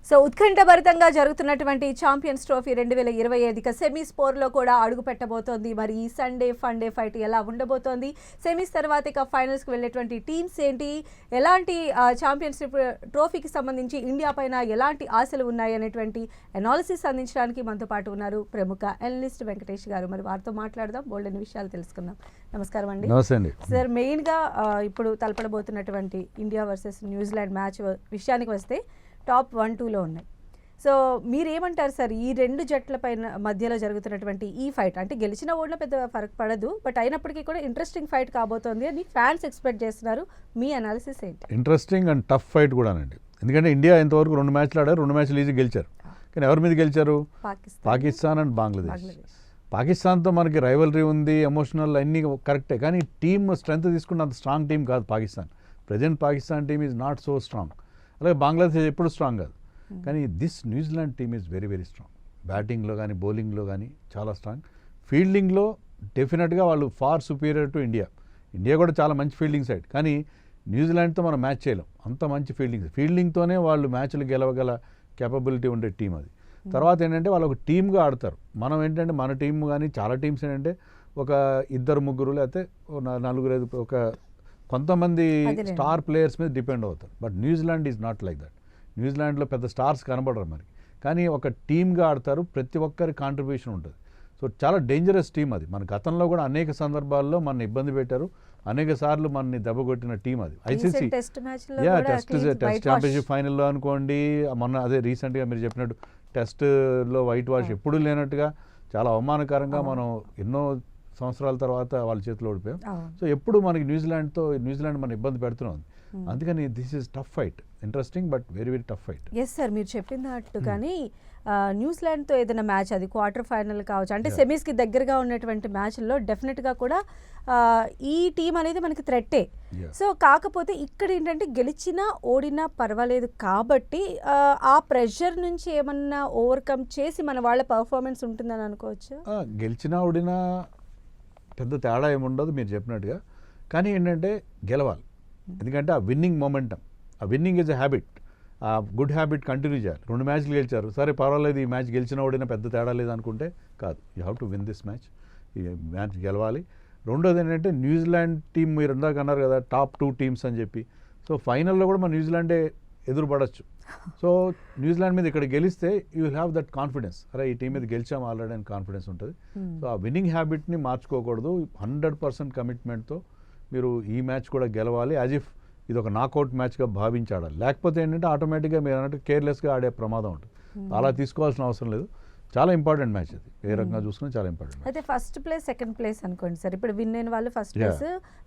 So ఉత్కంఠభరితంగా జరుగుతున్నటువంటి champions trophy 2025 semis పోర్లో కూడా అడుగు పెట్టబోతోంది. మరి ఈ సండే ఫండే ఫైట్ ఎలా ఉండబోతోంది, సెమీస్ తర్వాత ఇక ఫైనల్స్కి వెళ్ళేటువంటి టీమ్స్ ఏంటి, ఎలాంటి ఛాంపియన్స్ ట్రోఫీకి సంబంధించి ఇండియా పైన ఎలాంటి ఆశలు ఉన్నాయి అనేటువంటి అనాలిసిస్ అందించడానికి మనతో పాటు ఉన్నారు ప్రముఖ అనలిస్ట్ వెంకటేష్ గారు. మరి వారితో మాట్లాడదాం, బోల్డెన్ విషయాలు తెలుసుకుందాం. నమస్కారం అండి. నమస్తే అండి సార్. మెయిన్గా ఇప్పుడు తలపడబోతున్నటువంటి ఇండియా వర్సెస్ న్యూజిలాండ్ మ్యాచ్ విషయానికి వస్తే టాప్ 1-2లో ఉన్నాయి. సో మీరేమంటారు సార్, ఈ రెండు జట్ల పైన మధ్యలో జరుగుతున్నటువంటి ఈ ఫైట్, అంటే గెలిచిన ఓడిన పెద్ద ఫరక్ పడదు, బట్ అయినప్పటికీ కూడా ఇంట్రెస్టింగ్ ఫైట్ కాబోతోంది అని ఫ్యాన్స్ ఎక్స్పెక్ట్ చేస్తున్నారు. మీ అనాలిసిస్ ఏంటి? ఇంట్రెస్టింగ్ అండ్ టఫ్ ఫైట్ కూడానండి. ఎందుకంటే ఇండియా ఇంతవరకు 2 మ్యాచ్లు ఆడారు, 2 మ్యాచ్లు ఈజీ గెలిచారు. కానీ ఎవరి మీద గెలిచారు? పాకిస్తాన్ అండ్ బంగ్లాదేశ్. పాకిస్తాన్తో మనకి రైవలరీ ఉంది, ఎమోషనల్ అన్నీ కరెక్టే, కానీ టీమ్ స్ట్రెంత్ తీసుకున్న అంత స్ట్రాంగ్ టీం కాదు Pakistan. Present Pakistan team is not so strong. అలాగే బంగ్లాదేశ్ ఎప్పుడు స్ట్రాంగ్ కాదు. కానీ this New Zealand team is very very strong. బ్యాటింగ్లో కానీ బౌలింగ్లో కానీ చాలా స్ట్రాంగ్. ఫీల్డింగ్లో డెఫినెట్గా వాళ్ళు far superior to India. India కూడా చాలా మంచి ఫీల్డింగ్ సైడ్, కానీ న్యూజిలాండ్తో మనం మ్యాచ్ చేయలేం. అంత మంచి ఫీల్డింగ్తోనే వాళ్ళు మ్యాచ్లు గెలవగల కేపబిలిటీ ఉండే టీం అది. తర్వాత ఏంటంటే వాళ్ళు ఒక టీమ్గా ఆడతారు. మనం ఏంటంటే మన టీం కానీ చాలా టీమ్స్ ఏంటంటే ఒక 2-3 లేకపోతే 4-5 ఒక కొంతమంది స్టార్ ప్లేయర్స్ మీద డిపెండ్ అవుతారు. But New Zealand is not like that. న్యూజిలాండ్లో పెద్ద స్టార్స్ కనబడరు మనకి, కానీ ఒక టీమ్గా ఆడతారు. ప్రతి ఒక్కరి కాంట్రిబ్యూషన్ ఉంటుంది. సో చాలా డేంజరస్ టీం అది. మన గతంలో కూడా అనేక సందర్భాల్లో మన ఇబ్బంది పెట్టారు, అనేక సార్లు మనని దెబ్బకొట్టిన టీం అది. ఐసీసీ టెస్ట్ ఛాంపియన్షిప్ ఫైనల్లో అనుకోండి, మొన్న అదే రీసెంట్గా మీరు చెప్పినట్టు టెస్ట్లో వైట్ వాష్ ఎప్పుడూ లేనట్టుగా చాలా అవమానకరంగా మనం ఎన్నో సంవత్సరాల తర్వాత వాళ్ళ చేతిలో ఓడిపోయాం. సో ఎప్పుడు మనకి న్యూజిలాండ్ మన ఇబ్బంది పెడుతున్నాం. అందుకని this is tough fight, interesting but very very tough fight. Yes sir, మీరు చెప్పినట్టు కానీ న్యూజిలాండ్తో ఏదైనా మ్యాచ్, అది క్వార్టర్ ఫైనల్ కావచ్చు, అంటే సెమీస్కి దగ్గరగా ఉన్నటువంటి మ్యాచ్ల్లో డెఫినెట్గా కూడా ఈ టీం అనేది మనకి థ్రెట్టే. సో కాకపోతే ఇక్కడ ఏంటంటే గెలిచినా ఓడినా పర్వాలేదు కాబట్టి ఆ ప్రెషర్ నుంచి ఏమన్నా ఓవర్కమ్ చేసి మన వాళ్ళ పర్ఫార్మెన్స్ ఉంటుందని అనుకోవచ్చు. గెలిచినా ఓడినా పెద్ద తేడా ఏముండదు మీరు చెప్పినట్టుగా, కానీ ఏంటంటే గెలవాలి. ఎందుకంటే ఆ విన్నింగ్ మొమెంటమ్, ఆ విన్నింగ్ ఈజ్ ఎ హ్యాబిట్. ఆ గుడ్ హ్యాబిట్ కంటిన్యూ చేయాలి. 2 మ్యాచ్లు గెలిచారు, సరే పర్వాలేదు, ఈ మ్యాచ్ గెలిచిన ఓడినా పెద్ద తేడా లేదు అనుకుంటే కాదు. You have to win this match. ఈ మ్యాచ్ గెలవాలి. రెండోది ఏంటంటే న్యూజిలాండ్ టీం, మీరు ఇందాక అన్నారు కదా టాప్ 2 టీమ్స్ అని చెప్పి. సో ఫైనల్లో కూడా మన న్యూజిలాండే ఎదురుపడచ్చు. సో న్యూజిలాండ్ మీద ఇక్కడ గెలిస్తే you will have that confidence, అరే ఈ టీం మీద గెలిచాం ఆల్రెడీ అని కాన్ఫిడెన్స్ ఉంటుంది. సో ఆ విన్నింగ్ హ్యాబిట్ని మార్చుకోకూడదు. 100% కమిట్మెంట్తో మీరు ఈ మ్యాచ్ కూడా గెలవాలి. యాజ్ ఇఫ్ ఇది ఒక నాకౌట్ మ్యాచ్గా భావించి ఆడాలి. లేకపోతే ఏంటంటే ఆటోమేటిక్గా మీరు అన్నట్టు కేర్లెస్గా ఆడే ప్రమాదం ఉంటుంది. అలా తీసుకోవాల్సిన అవసరం లేదు. చాలా ఇంపార్టెంట్ మ్యాచ్ అది, ఏ రకంగా చూసుకుని చాలా ఇంపార్టెంట్. అయితే ఫస్ట్ ప్లేస్ సెకండ్ ప్లేస్ అనుకోండి సార్. ఇప్పుడు విన్ అయిన వాళ్ళు ఫస్ట్ ప్లేస్,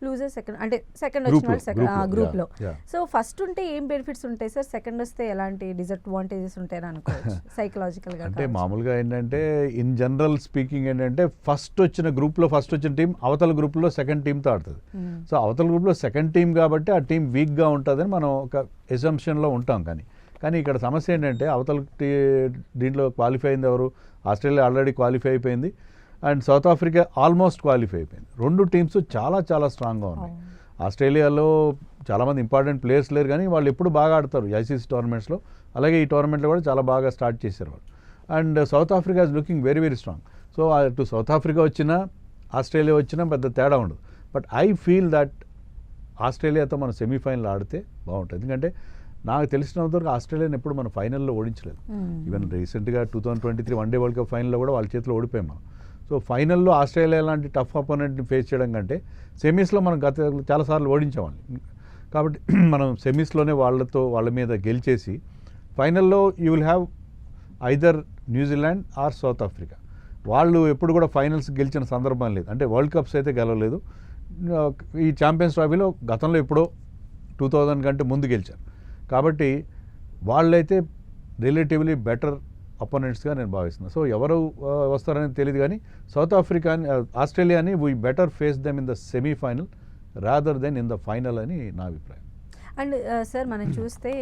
లూజర్ సెకండ్, అంటే సెకండ్ వచ్చిన వాళ్ళు సెకండ్ గ్రూప్లో. సో ఫస్ట్ ఉంటే ఏం బెనిఫిట్స్ ఉంటాయి సార్, సెకండ్ వస్తే ఎలాంటి డిసడ్వాంటేజెస్ ఉంటాయని అనుకోవచ్చు సైకలాజికల్గా? అంటే మామూలుగా ఏంటంటే ఇన్ జనరల్ స్పీకింగ్ ఏంటంటే ఫస్ట్ వచ్చిన టీం అవతల గ్రూప్లో సెకండ్ టీంతో ఆడుతుంది. సో అవతల గ్రూప్లో సెకండ్ టీం కాబట్టి ఆ టీం వీక్గా ఉంటుందని మనం ఒక ఎజంప్షన్లో ఉంటాం. కానీ ఇక్కడ సమస్య ఏంటంటే అవతల దీంట్లో క్వాలిఫై అయింది ఎవరు? ఆస్ట్రేలియా ఆల్రెడీ క్వాలిఫై అయిపోయింది, and south Africa almost qualify అయిపోయింది. 2 టీమ్స్ చాలా చాలా స్ట్రాంగ్గా ఉన్నాయి. ఆస్ట్రేలియాలో చాలామంది ఇంపార్టెంట్ ప్లేయర్స్ లేరు, కానీ వాళ్ళు ఎప్పుడు బాగా ఆడతారు ఐసీసీ టోర్నమెంట్స్లో. అలాగే ఈ టోర్నమెంట్లో కూడా చాలా బాగా స్టార్ట్ చేశారు వాళ్ళు. And south Africa is looking very very strong. So అటు సౌత్ ఆఫ్రికా వచ్చినా ఆస్ట్రేలియా వచ్చినా పెద్ద తేడా ఉండదు. బట్ ఐ ఫీల్ దట్ ఆస్ట్రేలియాతో మనం సెమీఫైనల్ ఆడితే బాగుంటుంది. ఎందుకంటే నాకు తెలిసినంతవరకు ఆస్ట్రేలియాని ఎప్పుడు మనం ఫైనల్లో ఓడించలేదు. ఈవెన్ రీసెంట్గా 2023 వన్డే వరల్డ్ కప్ ఫైనల్లో కూడా వాళ్ళ చేతిలో ఓడిపోయాం మనం. సో ఫైనల్లో ఆస్ట్రేలియా లాంటి టఫ్ అపోనెంట్ని ఫేస్ చేయడం కంటే సెమీస్లో మనం చాలాసార్లు ఓడించేవాళ్ళం. కాబట్టి మనం సెమీస్లోనే వాళ్ళ మీద గెలిచేసి ఫైనల్లో you will have either New Zealand or South Africa. వాళ్ళు ఎప్పుడు కూడా ఫైనల్స్ గెలిచిన సందర్భం లేదు. అంటే వరల్డ్ కప్స్ అయితే గెలవలేదు. ఈ ఛాంపియన్స్ ట్రోఫీలో గతంలో ఎప్పుడో 2000 కంటే ముందు గెలిచారు. కాబట్టి వాళ్ళైతే రిలేటివ్లీ బెటర్ అపోనెంట్స్గా నేను భావిస్తున్నాను. సో ఎవరు వస్తారనేది తెలియదు, కానీ సౌత్ ఆఫ్రికాని ఆస్ట్రేలియాని we better face them in the semifinal rather than in the final అని నా అభిప్రాయం. అండ్ సార్ మనం చూస్తే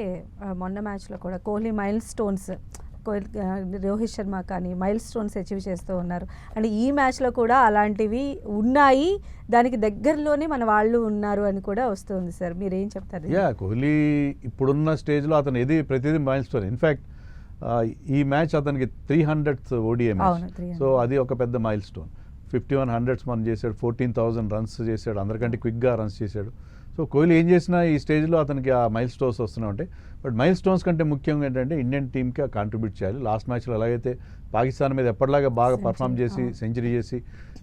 మొన్న మ్యాచ్లో కూడా కోహ్లీ మైల్ స్టోన్స్, రోహిత్ శర్మ కానీ మైల్ స్టోన్స్ అచీవ్ చేస్తూ ఉన్నారు. అండ్ ఈ మ్యాచ్లో కూడా అలాంటివి ఉన్నాయి, దానికి దగ్గరలోనే మన వాళ్ళు ఉన్నారు అని కూడా వస్తుంది సార్. మీరు ఏం చెప్తారు? కోహ్లీ ఇప్పుడున్న స్టేజ్లో అతను ప్రతిదీ మైల్ స్టోన్. ఇన్ఫ్యాక్ట్ ఈ మ్యాచ్ అతనికి 300th ఓడిఐ మ్యాచ్. అవును, 300. సో అది ఒక పెద్ద మైల్ స్టోన్. 5100s మనం చేశాడు, 14,000 రన్స్ చేశాడు, అందరికంటే క్విక్గా రన్స్ చేశాడు. సో కోహ్లీ ఏం చేసినా ఈ స్టేజ్లో అతనికి ఆ మైల్ స్టోన్స్ వస్తూనే ఉంటాయి. బట్ మైల్ స్టోన్స్ కంటే ముఖ్యంగా ఏంటంటే ఇండియన్ టీమ్కి కాంట్రిబ్యూట్ చేయాలి. లాస్ట్ మ్యాచ్లో ఎలాగైతే పాకిస్తాన్ మీద ఎప్పటిలాగా బాగా పర్ఫామ్ చేసి సెంచరీ చేసి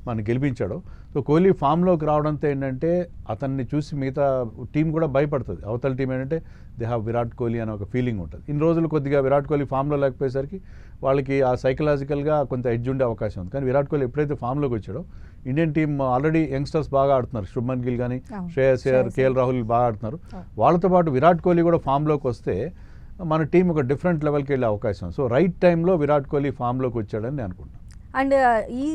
మనం గెలిపించాడు. సో కోహ్లీ ఫామ్లోకి రావడంతో ఏంటంటే అతన్ని చూసి మిగతా టీం కూడా భయపడుతుంది. అవతల టీం ఏంటంటే దే హ్యావ్ విరాట్ కోహ్లీ అనే ఒక ఫీలింగ్ ఉంటుంది. ఇన్ని రోజులు కొద్దిగా విరాట్ కోహ్లీ ఫామ్లో లేకపోయేసరికి వాళ్ళకి ఆ సైకలాజికల్గా కొంత ఎడ్జ్ ఉండే అవకాశం ఉంది. కానీ విరాట్ కోహ్లీ ఎప్పుడైతే ఫామ్లోకి వచ్చాడో ఇండియన్ టీం ఆల్రెడీ యంగ్స్టర్స్ బాగా ఆడుతున్నారు. శుభ్మన్ గిల్ కానీ, శ్రేయస్ అయ్యర్, కేఎల్ రాహుల్ బాగా ఆడుతున్నారు. వాళ్ళతో పాటు విరాట్ కోహ్లీ కూడా ఫామ్లోకి వస్తే మన టీం ఒక డిఫరెంట్ లెవెల్కి వెళ్ళే అవకాశం. సో రైట్ టైంలో విరాట్ కోహ్లీ ఫామ్లోకి వచ్చాడని నేను అనుకుంటున్నాను. అండ్ ఈ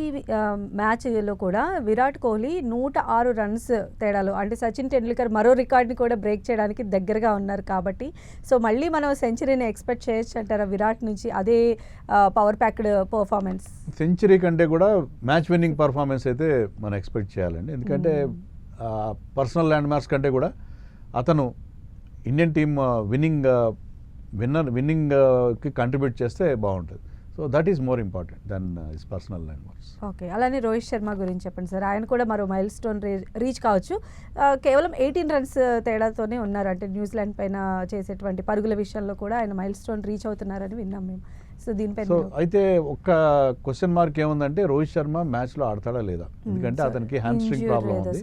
మ్యాచ్లో కూడా విరాట్ కోహ్లీ 106 రన్స్ తేడాలు, అంటే సచిన్ టెండూల్కర్ మరో రికార్డ్ని కూడా బ్రేక్ చేయడానికి దగ్గరగా ఉన్నారు కాబట్టి సో మళ్ళీ మనం సెంచరీని ఎక్స్పెక్ట్ చేయొచ్చు అంటారా విరాట్ నుంచి? అదే పవర్ ప్యాక్డ్ పర్ఫార్మెన్స్, సెంచరీ కంటే కూడా మ్యాచ్ విన్నింగ్ పర్ఫార్మెన్స్ అయితే మనం ఎక్స్పెక్ట్ చేయాలండి. ఎందుకంటే పర్సనల్ ల్యాండ్ మార్క్స్ కంటే కూడా అతను ఇండియన్ టీమ్ విన్నింగ్కి కంట్రిబ్యూట్ చేస్తే బాగుంటుంది. So that is more important than his personal landmarks. Okay, అలానే రోహిత్ శర్మ గురించి చెప్పండి సార్. ఆయన కూడా మరో మైల్ స్టోన్ రీచ్ కావచ్చు. కేవలం 18 రన్స్ తేడాతోనే ఉన్నారు. అంటే న్యూజిలాండ్ పైన చేసేటువంటి పరుగుల విషయంలో కూడా ఆయన మైల్ స్టోన్ రీచ్ అవుతున్నారని విన్నాం మేము. సో దీనిపైన సో అయితే ఒక్క క్వశ్చన్ మార్క్ ఏముందంటే రోహిత్ శర్మ మ్యాచ్లో ఆడతాడా లేదా, ఎందుకంటే అతనికి హ్యామ్స్ట్రింగ్ ప్రాబ్లం ఉంది.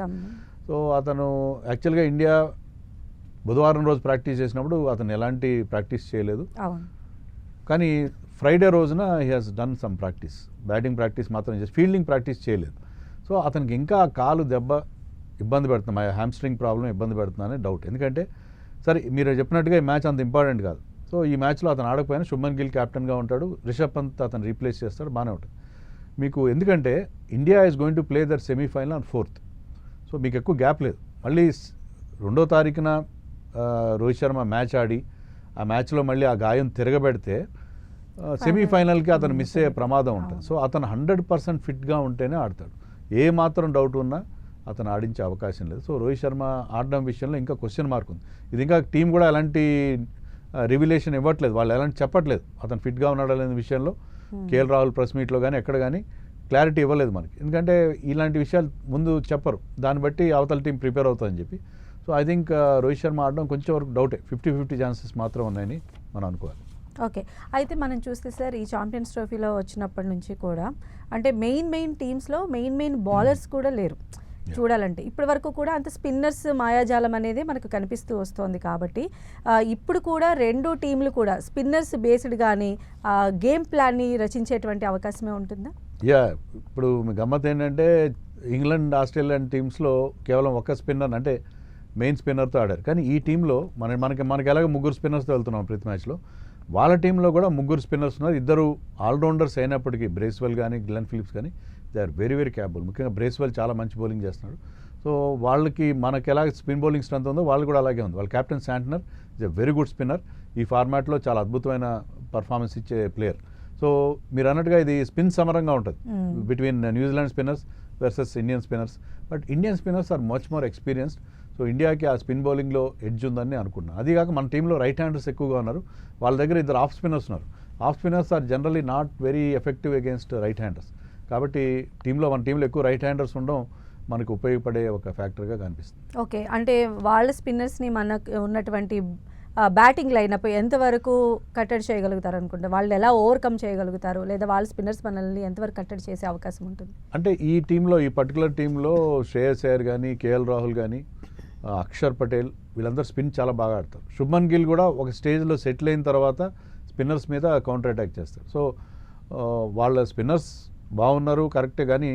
సో అతను యాక్చువల్గా ఇండియా బుధవారం రోజు ప్రాక్టీస్ చేసినప్పుడు అతను ఎలాంటి ప్రాక్టీస్ చేయలేదు. కానీ ఫ్రైడే రోజున he has done some practice, batting practice మాత్రం చేసి ఫీల్డింగ్ ప్రాక్టీస్ చేయలేదు. సో అతనికి ఇంకా కాలు దెబ్బ ఇబ్బంది పెడుతుంది, హ్యామ్స్ట్రింగ్ ప్రాబ్లం ఇబ్బంది పెడుతుందని డౌట్. ఎందుకంటే సరే మీరు చెప్పినట్టుగా ఈ మ్యాచ్ అంత ఇంపార్టెంట్ కాదు. సో ఈ మ్యాచ్లో అతను ఆడకపోయినా శుభ్మన్ గిల్ కెప్టెన్గా ఉంటాడు, రిషబ్ పంత్ అతను రీప్లేస్ చేస్తాడు, బాగానే ఉంటుంది మీకు. ఎందుకంటే India is going to play their semifinal on 4th. So మీకు ఎక్కువ గ్యాప్ లేదు. మళ్ళీ 2వ తారీఖున రోహిత్ శర్మ మ్యాచ్ ఆడి ఆ మ్యాచ్లో మళ్ళీ ఆ గాయం తిరగబెడితే సెమీఫైనల్కి అతను మిస్ అయ్యే ప్రమాదం ఉంటుంది. సో అతను 100% ఫిట్గా ఉంటేనే ఆడతాడు. ఏ మాత్రం డౌట్ ఉన్నా అతను ఆడించే అవకాశం లేదు. సో రోహిత్ శర్మ ఆడడం విషయంలో ఇంకా క్వశ్చన్ మార్క్ ఉంది. ఇది ఇంకా టీం కూడా ఎలాంటి రివిలేషన్ ఇవ్వట్లేదు, వాళ్ళు ఎలాంటి చెప్పట్లేదు అతను ఫిట్గా ఉన్నాడా లేని విషయంలో. కేఎల్ రాహుల్ ప్రెస్ మీట్లో కానీ ఎక్కడ కానీ క్లారిటీ ఇవ్వలేదు మనకి. ఎందుకంటే ఇలాంటి విషయాలు ముందు చెప్పరు, దాన్ని బట్టి అవతల టీం ప్రిపేర్ అవుతుందని చెప్పి. So I think Rohit Sharma ఆడడం కొంచెం వరకు డౌటే, 50-50 ఛాన్సెస్ మాత్రం ఉన్నాయని మనం అనుకోవాలి. ఓకే, అయితే మనం చూస్తే సార్ ఈ ఛాంపియన్స్ ట్రోఫీలో వచ్చినప్పటి నుంచి కూడా అంటే మెయిన్ టీమ్స్లో మెయిన్ బౌలర్స్ కూడా లేరు చూడాలంటే. ఇప్పటి వరకు కూడా అంత స్పిన్నర్స్ మాయాజాలం అనేది మనకు కనిపిస్తూ వస్తుంది. కాబట్టి ఇప్పుడు కూడా 2 టీంలు కూడా స్పిన్నర్స్ బేస్డ్ కానీ గేమ్ ప్లాన్ని రచించేటువంటి అవకాశమే ఉంటుందా? ఇప్పుడు మీ గమ్మత్ ఏంటంటే ఇంగ్లాండ్, ఆస్ట్రేలియన్ టీమ్స్లో కేవలం ఒక స్పిన్నర్ అంటే మెయిన్ స్పిన్నర్తో ఆడారు. కానీ ఈ టీంలో మనకి ఎలాగ 3 స్పిన్నర్స్తో వెళ్తున్నాం ప్రతి మ్యాచ్లో, వాళ్ళ టీంలో కూడా 3 స్పిన్నర్స్ ఉన్నారు. 2 ఆల్రౌండర్స్ అయినప్పటికీ బ్రేస్వెల్ కానీ గ్లెన్ ఫిలిప్స్ కానీ they are very very capable. ముఖ్యంగా బ్రేస్వెల్ చాలా మంచి బౌలింగ్ చేస్తున్నాడు. సో వాళ్ళకి మనకి ఎలా స్పిన్ బౌలింగ్ స్ట్రెంత్ ఉందో వాళ్ళు కూడా అలాగే ఉంది. వాళ్ళ captain Santner is a very good spinner, ఈ ఫార్మాట్లో చాలా అద్భుతమైన పర్ఫార్మెన్స్ ఇచ్చే ప్లేయర్. సో మీరు అన్నట్టుగా ఇది స్పిన్ సమరంగా ఉంటుంది between New Zealand spinners versus Indian spinners. But Indian spinners are much more experienced. So ఇండియాకి ఆ స్పిన్ బౌలింగ్లో ఎడ్జ్ ఉందని అనుకున్నాను. అదీగాక మన టీంలో రైట్ హ్యాండర్స్ ఎక్కువగా ఉన్నారు. వాళ్ళ దగ్గర 2 ఆఫ్ స్పిన్నర్స్ ఉన్నారు. Off spinners are generally not very effective against right handers. కాబట్టి మన టీంలో ఎక్కువ రైట్ హ్యాండర్స్ ఉండడం మనకు ఉపయోగపడే ఒక ఫ్యాక్టర్గా కనిపిస్తుంది. ఓకే, అంటే వాళ్ళ స్పిన్నర్స్ని మనకు ఉన్నటువంటి బ్యాటింగ్ లైనప్ ఎంతవరకు కట్టడి చేయగలుగుతారు అనుకుంటే, వాళ్ళు ఎలా ఓవర్కమ్ చేయగలుగుతారు, లేదా వాళ్ళ స్పిన్నర్స్ మనల్ని ఎంతవరకు కట్టడి చేసే అవకాశం ఉంటుంది? అంటే ఈ పర్టికులర్ టీంలో శ్రేయస్ అయ్యర్ కానీ, కేఎల్ రాహుల్ కానీ, అక్షర్ పటేల్ వీళ్ళందరూ స్పిన్ చాలా బాగా ఆడతారు. శుభ్మన్ గిల్ కూడా ఒక స్టేజ్లో సెటిల్ అయిన తర్వాత స్పిన్నర్స్ మీద కౌంటర్ అటాక్ చేస్తారు. సో వాళ్ళ స్పిన్నర్స్ బాగున్నారు కరెక్టే, కానీ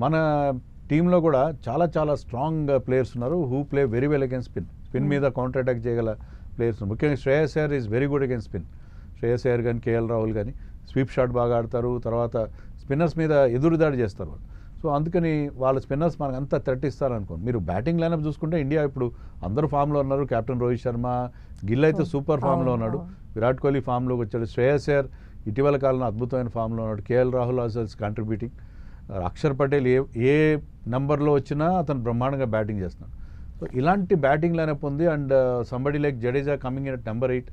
మన టీంలో కూడా చాలా స్ట్రాంగ్ ప్లేయర్స్ ఉన్నారు who play very well against spin మీద కౌంటర్ అటాక్ చేయగల ప్లేయర్స్. ముఖ్యంగా Shreyas Iyer is very good against spin. Shreyas Iyer కానీ కేఎల్ రాహుల్ కానీ స్వీప్ షాట్ బాగా ఆడతారు, తర్వాత స్పిన్నర్స్ మీద ఎదురుదాడి చేస్తారు వాళ్ళు. సో అందుకని వాళ్ళ స్పిన్నర్స్ మనకు అంతా థ్రెట్ ఇస్తారనుకోండి. మీరు బ్యాటింగ్ లైనప్ చూసుకుంటే ఇండియా ఇప్పుడు అందరూ ఫామ్లో ఉన్నారు. కెప్టెన్ రోహిత్ శర్మ, గిల్ అయితే సూపర్ ఫామ్లో ఉన్నాడు, విరాట్ కోహ్లీ ఫామ్లోకి వచ్చాడు, శ్రేయస్ అయ్యర్ ఇటీవల కాలంలో అద్భుతమైన ఫామ్లో ఉన్నాడు, KL Rahul also contributing, Akshar Patel ఏ నెంబర్లో వచ్చినా అతను బ్రహ్మాండంగా బ్యాటింగ్ చేస్తున్నాడు. సో ఇలాంటి బ్యాటింగ్ లైనప్ ఉంది. And somebody like Jadeja coming in at number 8,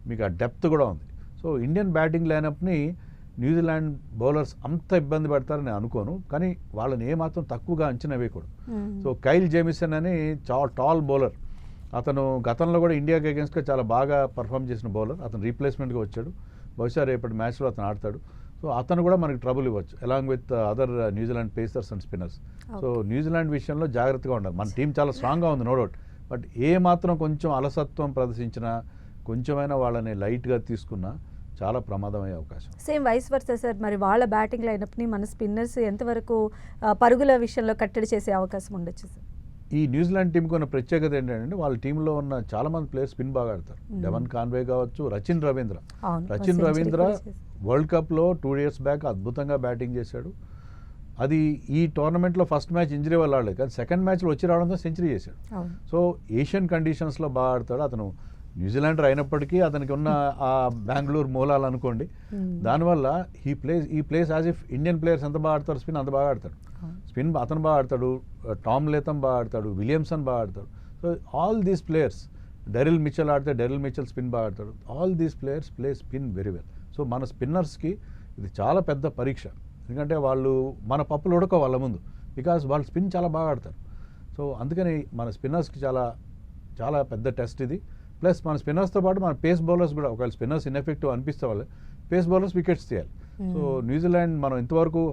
మీకు ఆ డెప్త్ కూడా ఉంది. సో ఇండియన్ బ్యాటింగ్ లైనప్ని న్యూజిలాండ్ బౌలర్స్ అంత ఇబ్బంది పడతారని నేను అనుకోను, కానీ వాళ్ళని ఏమాత్రం తక్కువగా అంచనా వేయకూడదు. సో కైల్ జేమిసన్ అని చాలా టాల్ బౌలర్, అతను గతంలో కూడా ఇండియాకి అగేన్స్ట్గా చాలా బాగా పర్ఫామ్ చేసిన బౌలర్, అతను రీప్లేస్మెంట్గా వచ్చాడు. బహుశా రేపటి మ్యాచ్లో అతను ఆడతాడు. సో అతను కూడా మనకి ట్రబుల్ ఇవ్వచ్చు along with other New Zealand pacers and spinners. So New Zealand విషయంలో జాగ్రత్తగా ఉండాలి. మన టీం చాలా స్ట్రాంగ్గా ఉంది, నో డౌట్. బట్ ఏ మాత్రం కొంచెం అలసత్వం ప్రదర్శించినా, కొంచెమైనా వాళ్ళని లైట్గా తీసుకున్నా చాలా ప్రమాదం అయ్యే అవకాశం. సేమ్ వైస్ వర్సా సార్, మరి వాళ్ళ బ్యాటింగ్ లైనప్ని మన స్పిన్నర్స్ ఎంతవరకు పరుగుల విషయంలో కట్టడి చేసే అవకాశం ఉండొచ్చు సార్? ఈ న్యూజిలాండ్ టీంకి ఉన్న ప్రత్యేకత ఏంటంటే వాళ్ళ టీంలో ఉన్న చాలా మంది ప్లేయర్స్ స్పిన్ బాగా ఆడతారు. డెవన్ కాన్వే కావచ్చు, రచిన్ రవీంద్ర. రచిన్ రవీంద్ర వరల్డ్ కప్లో 2 years బ్యాక్ అద్భుతంగా బ్యాటింగ్ చేశాడు. అది ఈ టోర్నమెంట్లో ఫస్ట్ మ్యాచ్ ఇంజరీ వల్ల ఆడలేదు, కానీ సెకండ్ మ్యాచ్లో వచ్చి రావడంతో సెంచరీ చేశాడు. సో ఏషియన్ కండిషన్స్లో బాగా ఆడతాడు. అతను న్యూజిలాండర్ అయినప్పటికీ అతనికి ఉన్న ఆ బెంగళూరు మూలాలు అనుకోండి, దానివల్ల ఈ place as if Indian players ఎంత బాగా ఆడతారు, స్పిన్ అంత బాగా ఆడతాడు. స్పిన్ అతను బాగా ఆడతాడు, టామ్ లేథమ్ బాగా ఆడతాడు, విలియమ్సన్ బాగా ఆడతాడు. So all these players, Daryl Mitchell ఆడితే డెరిల్ మిచెల్ స్పిన్ బాగా ఆడతాడు. All these players play spin very well. So మన స్పిన్నర్స్కి ఇది చాలా పెద్ద పరీక్ష, ఎందుకంటే వాళ్ళు మన పప్పులు ఉడకో వాళ్ళ ముందు, బికాస్ వాళ్ళు స్పిన్ చాలా బాగా ఆడతారు. సో అందుకని మన స్పిన్నర్స్కి చాలా చాలా పెద్ద టెస్ట్ ఇది. ప్లస్ మన స్పిన్నర్స్తో పాటు మన పేస్ బౌలర్స్ కూడా, ఒకవేళ స్పిన్నర్స్ ఇన్ఎఫెక్టివ్ అనిపిస్తే వాళ్ళు పేస్ బౌలర్స్ వికెట్స్ తీయాలి. సో న్యూజిలాండ్ మనం ఇంతవరకు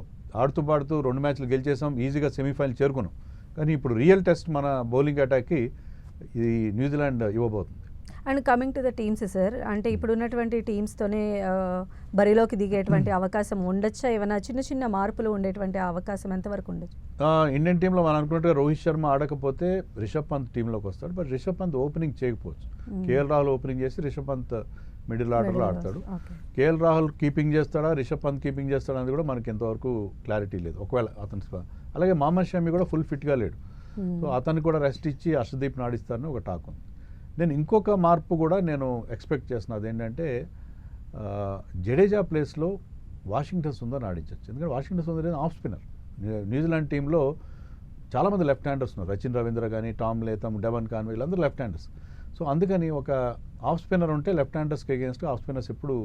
ఆడుతూ పాడుతూ 2 మ్యాచ్లు గెలిచేసాం, ఈజీగా సెమీఫైనల్ చేరుకున్నాం. కానీ ఇప్పుడు రియల్ టెస్ట్ మన బౌలింగ్ అటాక్కి ఇది న్యూజిలాండ్ ఇవ్వబోతుంది. And coming to the teams sir, అంటే ఇప్పుడు ఉన్నటువంటి టీమ్స్తోనే బరిలోకి దిగేటువంటి అవకాశం ఉండొచ్చా? ఏమైనా చిన్న చిన్న మార్పులు ఉండేటువంటి అవకాశం ఎంతవరకు ఉండొచ్చు? ఇండియన్ టీంలో మనం అనుకున్నట్టుగా రోహిత్ శర్మ ఆడకపోతే రిషబ్ పంత్ టీంలోకి వస్తాడు. బట్ రిషబ్ పంత్ ఓపెనింగ్ చేయకపోవచ్చు. కేఎల్ రాహుల్ ఓపెనింగ్ చేసి రిషబ్ పంత్ మిడిల్ ఆర్డర్లో ఆడతాడు. కేఎల్ రాహుల్ కీపింగ్ చేస్తాడా, రిషబ్ పంత్ కీపింగ్ చేస్తాడా అనేది కూడా మనకి ఎంతవరకు క్లారిటీ లేదు. ఒకవేళ అతను, అలాగే మహమ్మద్ షమి కూడా ఫుల్ ఫిట్గా లేడు. సో అతనికి కూడా రెస్ట్ ఇచ్చి హర్షదీప్ని ఆడిస్తారని ఒక టాక్ ఉంది. నేను ఇంకొక మార్పు కూడా నేను ఎక్స్పెక్ట్ చేస్తున్నా, అదేంటంటే జడేజా ప్లేస్లో వాషింగ్టన్ సుందర్ని ఆడించవచ్చు. ఎందుకంటే Washington Sundar off spinner. New Zealand టీంలో చాలామంది లెఫ్ట్ హ్యాండర్స్ ఉన్నారు, రచిన్ రవీంద్ర కానీ, టామ్ లేథమ్, డెవన్ కాన్వే, వీళ్ళందరూ లెఫ్ట్ హ్యాండర్స్. సో అందుకని ఒక ఆఫ్ స్పిన్నర్ ఉంటే లెఫ్ట్ హ్యాండర్స్కి అగేన్స్ట్ ఆఫ్ స్పిన్నర్స్ ఎప్పుడు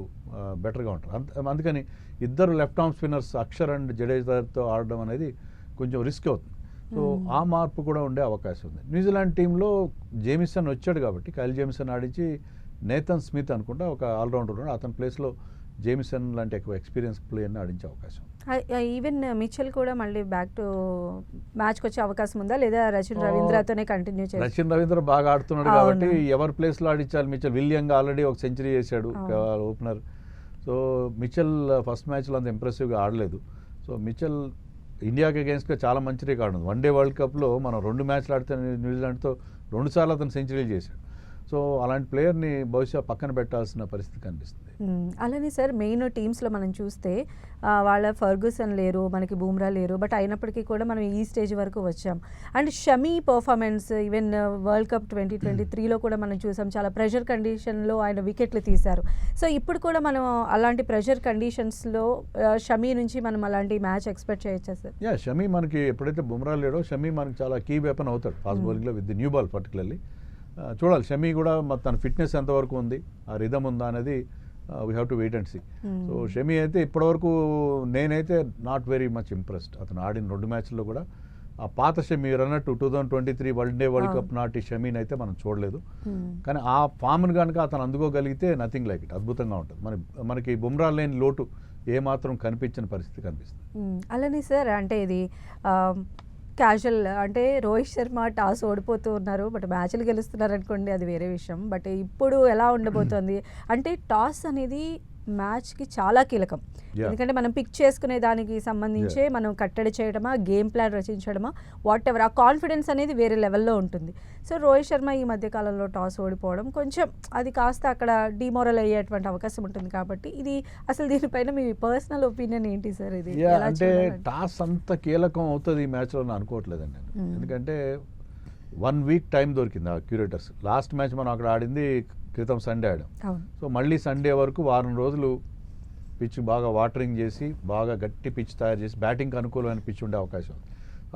బెటర్గా ఉంటారు. అందుకని ఇద్దరు left arm spinners Akshar and జడేజాతో ఆడడం అనేది కొంచెం రిస్క్ అవుతుంది. సో ఆ మార్పు కూడా ఉండే అవకాశం ఉంది. న్యూజిలాండ్ టీంలో జేమిసన్ వచ్చాడు కాబట్టి కైల్ జేమిసన్ ఆడించి నేథన్ స్మిత్ అనుకుంటా ఒక ఆల్రౌండర్ ఉన్నాడు, అతని ప్లేస్లో జేమిసన్ లాంటి ఎక్కువ ఎక్స్పీరియన్స్ ప్లేయర్ని ఆడించే అవకాశం. ఈవెన్ మిచెల్ కూడా మళ్ళీ బ్యాక్ టు మ్యాచ్కి వచ్చే అవకాశం ఉందా, లేదా రచిన్ రవీంద్రతోనే కంటిన్యూ చేయాలి? రచిన్ రవీంద్ర బాగా ఆడుతున్నాడు కాబట్టి ఎవరి ప్లేస్లో ఆడించాలి. మిచెల్ విలియంగా ఆల్రెడీ ఒక సెంచరీ చేశాడు ఓపెనర్. సో మిచెల్ ఫస్ట్ మ్యాచ్లో అంత ఇంప్రెసివ్గా ఆడలేదు. సో మిచెల్ ఇండియాకి అగేన్స్ట్గా చాలా మంచి రికార్డు ఉంది. 1 Day వరల్డ్ కప్లో మనం 2 మ్యాచ్లు ఆడితే న్యూజిలాండ్తో 2 సార్లు అతను సెంచరీలు చేశాడు. సో అలాంటి ప్లేయర్ని బహుశా పక్కన పెట్టాల్సిన పరిస్థితి కనిపిస్తుంది. అలానే సార్ మెయిన్ టీమ్స్లో మనం చూస్తే వాళ్ళ ఫర్గూసన్ లేరు, మనకి బూమ్రా లేరు, బట్ అయినప్పటికీ కూడా మనం ఈ స్టేజ్ వరకు వచ్చాం. And Shami performance even world cup 2023లో కూడా మనం చూసాం, చాలా ప్రెషర్ కండిషన్లో ఆయన వికెట్లు తీశారు. సో ఇప్పుడు కూడా మనం అలాంటి ప్రెషర్ కండిషన్స్లో షమీ నుంచి మనం అలాంటి మ్యాచ్ ఎక్స్పెక్ట్ చేయొచ్చా సార్? షమీ మనకి ఎప్పుడైతే బుమ్రా లేడో షమీ మనకి చాలా కీ వెపన్ అవుతాడు ఫాస్ట్ బౌలింగ్లో విత్ న్యూ బాల్ పర్టికులర్లీ. చూడాలి షమీ కూడా తన ఫిట్నెస్ ఎంతవరకు ఉంది, ఆ రిధమ్ ఉందా అనేది we have to wait and see. So Shami అయితే ఇప్పటివరకు నేనైతే నాట్ వెరీ మచ్ ఇంప్రెస్డ్. అతను ఆడిన 2 మ్యాచ్ల్లో కూడా ఆ పాత షమీ అన్నట్టు 2023 వరల్డ్ కప్ నాటి షమీని అయితే మనం చూడలేదు. కానీ ఆ ఫామ్ని కనుక అతను అందుకోగలిగితే నథింగ్ లైక్ ఇట్, అద్భుతంగా ఉంటుంది. మనకి బుమ్రా లేని లోటు ఏమాత్రం కనిపించని పరిస్థితి కనిపిస్తుంది. అలానే సార్, అంటే ఇది క్యాజువల్, అంటే రోహిత్ శర్మ టాస్ ఓడిపోతూ ఉన్నారు, బట్ మ్యాచ్లు గెలుస్తున్నారు అనుకోండి, అది వేరే విషయం. బట్ ఇప్పుడు ఎలా ఉండబోతోంది అంటే టాస్ అనేది మ్యాచ్కి చాలా కీలకం. ఎందుకంటే మనం పిక్ చేసుకునే దానికి సంబంధించే మనం కట్టడి చేయడమా, గేమ్ ప్లాన్ రచించడమా, వాట్ ఎవర్, ఆ కాన్ఫిడెన్స్ అనేది వేరే లెవెల్లో ఉంటుంది. సో రోహిత్ శర్మ ఈ మధ్యకాలంలో టాస్ ఓడిపోవడం కొంచెం అది కాస్త అక్కడ డిమోరల్ అయ్యేటువంటి అవకాశం ఉంటుంది. కాబట్టి ఇది అసలు దీనిపైన మీ పర్సనల్ ఒపీనియన్ ఏంటి సార్? ఇది అంటే టాస్ అంత కీలకం అవుతుంది ఈ మ్యాచ్లో అనుకోవట్లేదండి. ఎందుకంటే 1 week టైం దొరికింది ఆ క్యూరేటర్స్. లాస్ట్ మ్యాచ్ మనం అక్కడ ఆడింది క్రితం సండే ఆడాం. సో మళ్ళీ సండే వరకు వారం రోజులు పిచ్ బాగా వాటరింగ్ చేసి బాగా గట్టి పిచ్ తయారు చేసి బ్యాటింగ్కి అనుకూలమైన పిచ్ ఉండే అవకాశం ఉంది.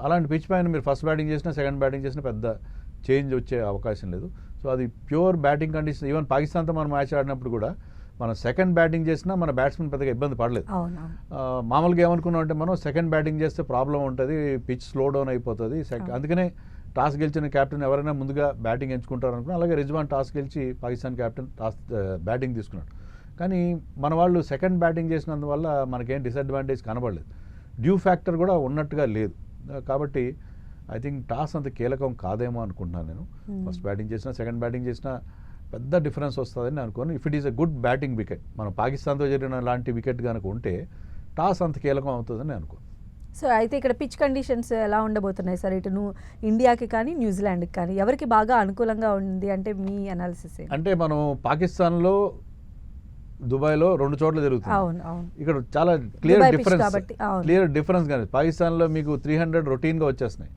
అలాంటి పిచ్ పైన మీరు ఫస్ట్ బ్యాటింగ్ చేసినా సెకండ్ బ్యాటింగ్ చేసినా పెద్ద చేంజ్ వచ్చే అవకాశం లేదు. సో అది ప్యూర్ బ్యాటింగ్ కండిషన్. ఈవెన్ పాకిస్తాన్తో మనం మ్యాచ్ ఆడినప్పుడు కూడా మనం సెకండ్ బ్యాటింగ్ చేసినా మన బ్యాట్స్మెన్ పెద్దగా ఇబ్బంది పడలేదు. అవునవును. మామూలుగా ఏమనుకున్నాం అంటే మనం సెకండ్ బ్యాటింగ్ చేస్తే ప్రాబ్లం ఉంటుంది, పిచ్ స్లో డౌన్ అయిపోతుంది. అందుకనే టాస్ గెలిచిన కెప్టెన్ ఎవరైనా ముందుగా బ్యాటింగ్ ఎంచుకుంటారు అనుకున్నా. అలాగే రిజ్వాన్ టాస్ గెలిచి పాకిస్తాన్ కెప్టెన్ బ్యాటింగ్ తీసుకున్నాడు. కానీ మన వాళ్ళు సెకండ్ బ్యాటింగ్ చేసినందువల్ల మనకేం డిసడ్వాంటేజ్ కనబడలేదు. డ్యూ ఫ్యాక్టర్ కూడా ఉన్నట్టుగా లేదు. కాబట్టి ఐ థింక్ టాస్ అంత కీలకం కాదేమో అనుకుంటున్నాను నేను. ఫస్ట్ బ్యాటింగ్ చేసినా సెకండ్ బ్యాటింగ్ చేసినా పెద్ద డిఫరెన్స్ వస్తుందని అనుకోను. If it is a good batting wicket, మనం పాకిస్తాన్తో జరిగిన లాంటి వికెట్ కనుక ఉంటే టాస్ అంత కీలకం అవుతుందని అనుకోను. సో అయితే ఇక్కడ పిచ్ కండిషన్స్ ఎలా ఉండబోతున్నాయి సార్? ఇటు ఇండియాకి కానీ న్యూజిలాండ్కి కానీ ఎవరికి బాగా అనుకూలంగా ఉంది అంటే మీ అనాలిసిస్? అంటే మనం పాకిస్తాన్లో, దుబాయ్లో 2 చోట్ల జరుగుతుంది. అవును అవును. ఇక్కడ చాలా క్లియర్ డిఫరెన్స్ కానీ పాకిస్తాన్లో మీకు 300 రొటీన్గా వచ్చేస్తున్నాయి.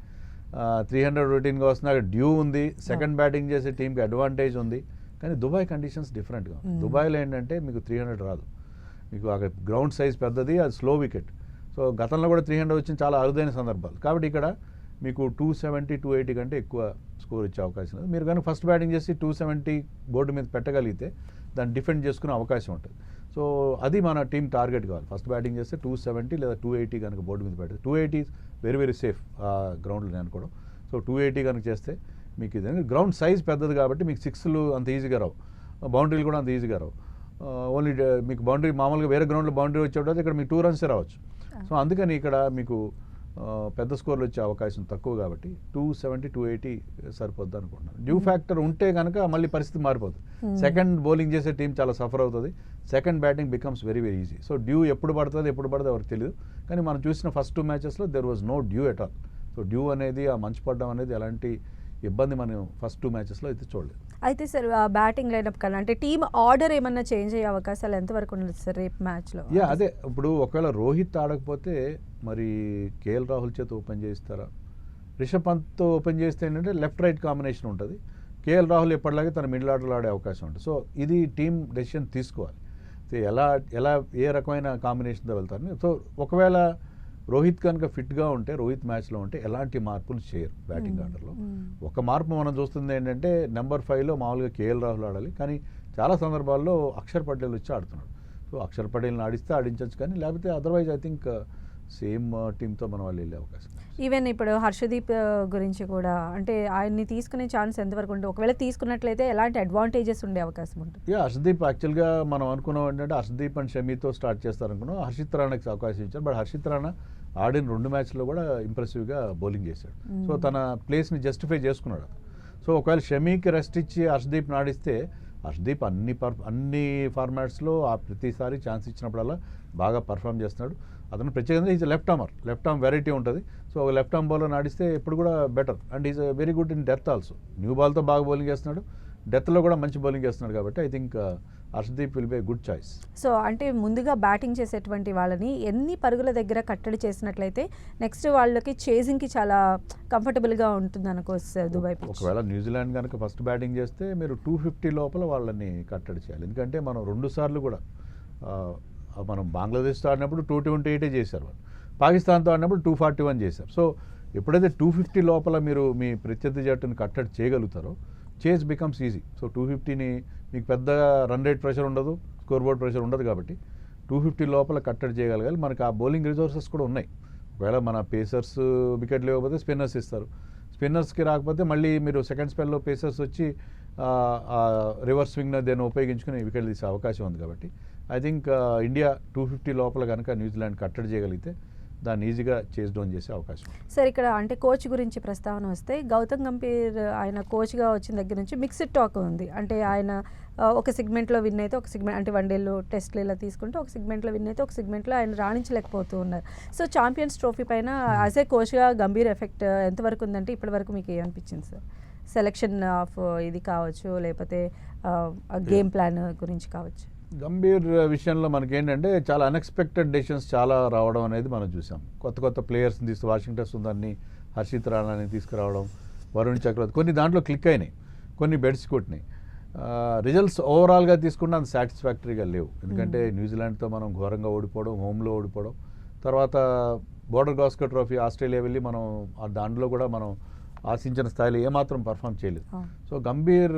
300 రొటీన్గా వస్తున్నా అక్కడ డ్యూ ఉంది. సెకండ్ బ్యాటింగ్ చేసే టీంకి అడ్వాంటేజ్ ఉంది. కానీ దుబాయ్ కండిషన్స్ డిఫరెంట్గా ఉంది. దుబాయ్లో ఏంటంటే మీకు 300 రాదు, మీకు అక్కడ గ్రౌండ్ సైజ్ పెద్దది, అది స్లో వికెట్. సో గతంలో కూడా 300 వచ్చిన చాలా అరుదైన సందర్భాలు. కాబట్టి ఇక్కడ మీకు 270, 280 కంటే ఎక్కువ స్కోర్ ఇచ్చే అవకాశం లేదు. మీరు కనుక ఫస్ట్ బ్యాటింగ్ చేసి 270 బోర్డు మీద పెట్టగలిగితే దాన్ని డిఫెండ్ చేసుకునే అవకాశం ఉంటుంది. సో అది మన టీం టార్గెట్ కావాలి. ఫస్ట్ బ్యాటింగ్ చేస్తే 270 లేదా 280 కనుక బోర్డు మీద పెడితే 280 వెరీ వెరీ సేఫ్ గ్రౌండ్లో నేను అనుకోవడం. సో 280 కనుక చేస్తే మీకు ఇది గ్రౌండ్ సైజ్ పెద్దది కాబట్టి మీకు 6లు అంత ఈజీగా రావు, బౌండరీలు కూడా అంత ఈజీగా రావు. ఓన్లీ మీకు బౌండరీ మామూలుగా వేరే గ్రౌండ్లో బౌండరీ వచ్చేటప్పుడు ఇక్కడ మీకు 2 రన్సే రావచ్చు. సో అందుకని ఇక్కడ మీకు పెద్ద స్కోర్లు వచ్చే అవకాశం తక్కువ కాబట్టి 270, 280 సరిపోద్ది అనుకుంటున్నాను. డ్యూ ఫ్యాక్టర్ ఉంటే కనుక మళ్ళీ పరిస్థితి మారిపోతుంది. సెకండ్ బౌలింగ్ చేసే టీం చాలా సఫర్ అవుతుంది. Second batting becomes very very easy. So dew ఎప్పుడు పడుతుంది ఎవరికి తెలియదు. కానీ మనం చూసిన ఫస్ట్ 2 మ్యాచెస్లో there was no dew at all. So dew అనేది, ఆ మంచు పడడం అనేది ఎలాంటి ఇబ్బంది మనం ఫస్ట్ 2 మ్యాచెస్లో అయితే చూడలేదు. అయితే సార్ బ్యాటింగ్ లైనప్ కన్నా అంటే టీమ్ ఆర్డర్ ఏమన్నా చేంజ్ అయ్యే అవకాశాలు ఎంతవరకు ఉండదు సార్ రేపు మ్యాచ్లో? అదే ఇప్పుడు ఒకవేళ రోహిత్ ఆడకపోతే మరి కేఎల్ రాహుల్ చేత ఓపెన్ చేయిస్తారా, రిషబ్ పంత్తో ఓపెన్ చేస్తే ఏంటంటే లెఫ్ట్ రైట్ కాంబినేషన్ ఉంటుంది. కేఎల్ రాహుల్ ఎప్పటిలాగే తన మిడిల్ ఆర్డర్లో ఆడే అవకాశం ఉంటుంది. సో ఇది టీం డెసిషన్ తీసుకోవాలి, ఎలా ఏ రకమైన కాంబినేషన్తో వెళ్తారని. సో ఒకవేళ రోహిత్ కనుక ఫిట్గా ఉంటే, రోహిత్ మ్యాచ్లో ఉంటే ఎలాంటి మార్పులు చేయరు బ్యాటింగ్ ఆర్డర్లో. ఒక మార్పు మనం చూస్తుంది ఏంటంటే నెంబర్ 5లో మామూలుగా కేఎల్ రాహుల్ ఆడాలి, కానీ చాలా సందర్భాల్లో అక్షర్ పటేల్ వచ్చి ఆడుతున్నాడు. సో అక్షర్ పటేల్ని ఆడించవచ్చు, కానీ లేకపోతే అదర్వైజ్ ఐ థింక్ సేమ్ టీంతో మనం వాళ్ళు వెళ్ళే అవకాశం. ఈవెన్ ఇప్పుడు హర్షదీప్ గురించి కూడా అంటే ఆయన్ని తీసుకునే ఛాన్స్ ఎంతవరకు ఉంటుంది? ఒకవేళ తీసుకున్నట్లయితే ఎలాంటి అడ్వాంటేజెస్ ఉండే అవకాశం ఉంటుంది? హర్షదీప్ యాక్చువల్గా మనం అనుకున్నాం ఏంటంటే హర్షదీప్ అండ్ షమీతో స్టార్ట్ చేస్తారనుకున్నాం. హర్షిత్ రాణాకి అవకాశం ఇచ్చారు. బట్ హర్షిత్ రాణా ఆడిన 2 మ్యాచ్లో కూడా ఇంప్రెసివ్గా బౌలింగ్ చేశాడు. సో తన ప్లేస్ని జస్టిఫై చేసుకున్నాడు. సో ఒకవేళ షమీకి రెస్ట్ ఇచ్చి హర్షదీప్ని ఆడిస్తే హర్షదీప్ అన్ని ఫార్మాట్స్లో ప్రతిసారి ఛాన్స్ ఇచ్చినప్పుడల్లా బాగా పర్ఫామ్ చేస్తున్నాడు. అతను ప్రత్యేకంగా ఈజ్ లెఫ్ట్ ఆర్మ్ వెరైటీ ఉంటుంది. సో లెఫ్ట్ ఆర్మ్ బౌలర్ ఆడిస్తే ఎప్పుడు కూడా better. And is very good in death also. New బాల్తో బాగా బౌలింగ్ చేస్తున్నాడు, డెత్లో కూడా మంచి బౌలింగ్ చేస్తున్నాడు. కాబట్టి I think Harshdeep will be good choice. So అంటే ముందుగా బ్యాటింగ్ చేసేటువంటి వాళ్ళని ఎన్ని పరుగుల దగ్గర కట్టడి చేసినట్లయితే నెక్స్ట్ వాళ్ళకి చేజింగ్కి చాలా కంఫర్టబుల్గా ఉంటుంది అనుకోవచ్చు సార్ దుబాయ్ పిచ్. ఒకవేళ న్యూజిలాండ్ కనుక ఫస్ట్ బ్యాటింగ్ చేస్తే మీరు 250 లోపల వాళ్ళని కట్టడి చేయాలి. ఎందుకంటే మనం 2 సార్లు కూడా మనం బంగ్లాదేశ్తో ఆడినప్పుడు 228 చేశారు, వాళ్ళు పాకిస్తాన్తో ఆడినప్పుడు 241 చేశారు. సో ఎప్పుడైతే 250 లోపల మీరు మీ ప్రత్యర్థి జట్టుని కట్టడి చేయగలుగుతారో చేజ్ బికమ్స్ ఈజీ. సో 250ని మీకు పెద్దగా రన్ రేట్ ప్రెషర్ ఉండదు, స్కోర్ బోర్డ్ ప్రెషర్ ఉండదు. కాబట్టి 250 లోపల కట్టడి చేయగలగాలి. మనకు ఆ బౌలింగ్ రిసోర్సెస్ కూడా ఉన్నాయి. ఒకవేళ మన పేసర్స్ వికెట్ లేకపోతే స్పిన్నర్స్ ఇస్తారు, స్పిన్నర్స్కి రాకపోతే మళ్ళీ మీరు సెకండ్ స్పెల్లో పేసర్స్ వచ్చి రివర్స్ స్వింగ్ దాన్ని ఉపయోగించుకుని వికెట్ తీసే అవకాశం ఉంది. కాబట్టి ఐ థింక్ ఇండియా 250 లోపల కనుక న్యూజిలాండ్ కట్టడి చేయగలిగితే దాన్ని ఈజీగా చేజ్ డౌన్ చేసే అవకాశం. సార్ ఇక్కడ అంటే కోచ్ గురించి ప్రస్తావన వస్తే గౌతమ్ గంభీర్ ఆయన కోచ్గా వచ్చిన దగ్గర నుంచి మిక్స్డ్ టాక్ ఉంది. అంటే ఆయన ఒక సెగ్మెంట్లో విన్ అయితే ఒక సెగ్మెంట్ అంటే వన్డేలు టెస్ట్లు ఇలా తీసుకుంటే ఒక సెగ్మెంట్లో విన్ అయితే ఒక సెగ్మెంట్లో ఆయన రాణించలేకపోతూ ఉన్నారు. సో ఛాంపియన్స్ ట్రోఫీ పైన యాజ్ ఏ కోచ్గా గంభీర్ ఎఫెక్ట్ ఎంతవరకు ఉందంటే ఇప్పటివరకు మీకు ఏమనిపించింది సార్? సెలెక్షన్ ఆఫ్ ఇది కావచ్చు, లేకపోతే గేమ్ ప్లాన్ గురించి కావచ్చు. గంభీర్ విషయంలో మనకేంటంటే చాలా అన్ఎక్స్పెక్టెడ్ డెసిషన్స్ చాలా రావడం అనేది మనం చూసాం. కొత్త ప్లేయర్స్ని వాషింగ్టన్ సుందర్ని, హర్షిత్ రాణాని తీసుకురావడం, వరుణ్ చక్రవర్తి, కొన్ని దాంట్లో క్లిక్ అయినాయి, కొన్ని బెడ్స్ కొట్టినాయి. రిజల్ట్స్ ఓవరాల్గా తీసుకుంటే అంత సాటిస్ఫాక్టరీగా లేవు. ఎందుకంటే న్యూజిలాండ్తో మనం ఘోరంగా ఓడిపోవడం, హోమ్లో ఓడిపోవడం, తర్వాత బోర్డర్ గాస్కర్ ట్రోఫీ ఆస్ట్రేలియా వెళ్ళి మనం దాంట్లో కూడా మనం ఆశించిన స్థాయిలో ఏమాత్రం పర్ఫామ్ చేయలేదు. సో గంభీర్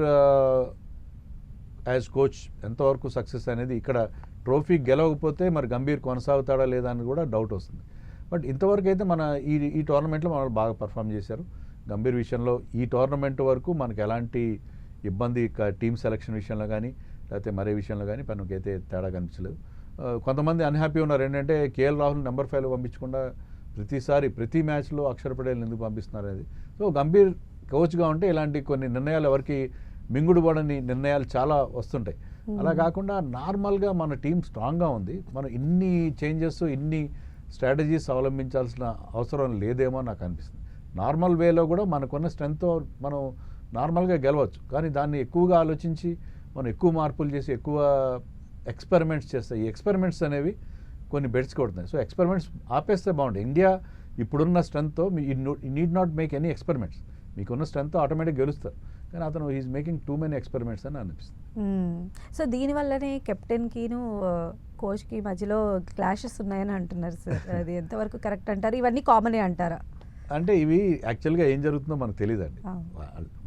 యాజ్ కోచ్ ఎంతవరకు సక్సెస్ అనేది ఇక్కడ ట్రోఫీ గెలవకపోతే మరి గంభీర్ కొనసాగుతాడా లేదా అని కూడా డౌట్ వస్తుంది. బట్ ఇంతవరకు అయితే మన ఈ టోర్నమెంట్లో మనం బాగా పర్ఫామ్ చేశారు. గంభీర్ విషయంలో ఈ టోర్నమెంట్ వరకు మనకు ఎలాంటి ఇబ్బంది టీమ్ సెలక్షన్ విషయంలో కానీ లేకపోతే మరే విషయంలో కానీ మనకైతే తేడా కనిపించలేదు. కొంతమంది అన్హ్యాపీ ఉన్నారు ఏంటంటే కేఎల్ రాహుల్ నెంబర్ 5 పంపించకుండా ప్రతి మ్యాచ్లో అక్షర్ పటేల్ ఎందుకు పంపిస్తున్నారు అనేది. సో గంభీర్ కోచ్గా ఉంటే ఇలాంటి కొన్ని నిర్ణయాలు ఎవరికి మింగుడుపడని నిర్ణయాలు చాలా వస్తుంటాయి. అలా కాకుండా నార్మల్గా మన టీం స్ట్రాంగ్గా ఉంది, మనం ఇన్ని చేంజెస్ ఇన్ని స్ట్రాటజీస్ అవలంబించాల్సిన అవసరం లేదేమో నాకు అనిపిస్తుంది. నార్మల్ వేలో కూడా మనకున్న స్ట్రెంగ్త్తో మనం నార్మల్గా గెలవచ్చు, కానీ దాన్ని ఎక్కువగా ఆలోచించి మనం ఎక్కువ మార్పులు చేసి ఎక్కువ ఎక్స్పెరిమెంట్స్ చేస్తాయి. ఈ ఎక్స్పెరిమెంట్స్ అనేవి కొన్ని బెడ్స్ కొడుతున్నాయి. సో ఎక్స్పెరిమెంట్స్ ఆపేస్తే బాగుంటుంది. ఇండియా ఇప్పుడున్న స్ట్రెంగ్త్తో need not make any experiments. మీకున్న స్ట్రెంగ్త్తో ఆటోమేటిక్ గెలుస్తారు, కానీ అతను is making too many experiments అని అనిపిస్తుంది. సో దీనివల్లనే కెప్టెన్కిను కోచ్కి మధ్యలో క్లాషెస్ ఉన్నాయని అంటున్నారు సార్. అది ఎంతవరకు కరెక్ట్ అంటారు? ఇవన్నీ కామనే అంటారా? అంటే ఇవి యాక్చువల్గా ఏం జరుగుతుందో మనకు తెలియదండి.